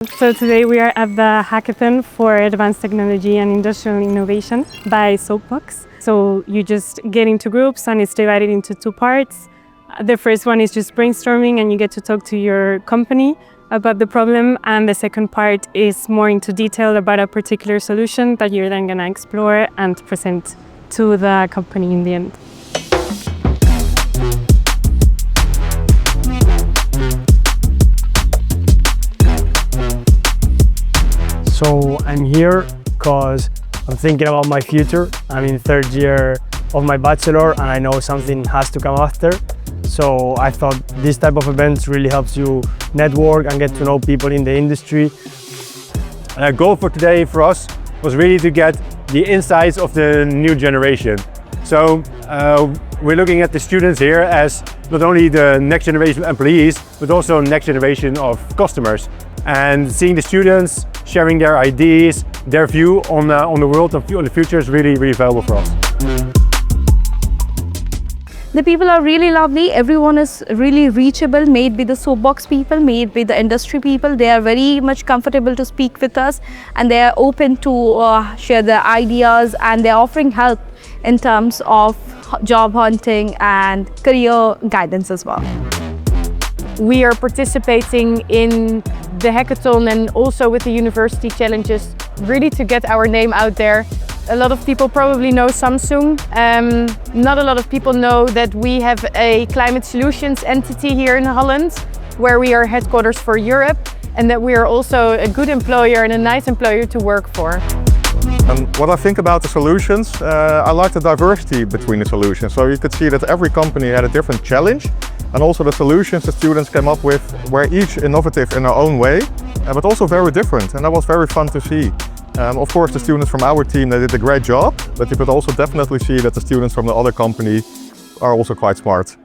So today we are at the Hackathon for Advanced Technology and Industrial Innovation by Soapbox. So you just get into groups and it's divided into two parts. The first one is just brainstorming and you get to talk to your company about the problem, and the second part is more into detail about a particular solution that you're then going to explore and present to the company in the end. So I'm here because I'm thinking about my future. I'm in third year of my bachelor and I know something has to come after. So I thought this type of events really helps you network and get to know people in the industry. A goal for today for us was really to get the insights of the new generation. So we're looking at the students here as not only the next generation employees, but also next generation of customers. And seeing the students sharing their ideas, their view on the world and on the future is really, really valuable for us. The people are really lovely. Everyone is really reachable, made by the Soapbox people, made by the industry people. They are very much comfortable to speak with us and they are open to share their ideas, and they are offering help in terms of job hunting and career guidance as well. We are participating in the hackathon and also with the university challenges, really to get our name out there. A lot of people probably know Samsung. Not a lot of people know that we have a climate solutions entity here in Holland, where we are headquarters for Europe, and that we are also a good employer and a nice employer to work for. What I think about the solutions, I like the diversity between the solutions. So you could see that every company had a different challenge, and also the solutions the students came up with were each innovative in their own way, but also very different, and that was very fun to see. Of course, the students from our team, they did a great job, but you could also definitely see that the students from the other company are also quite smart.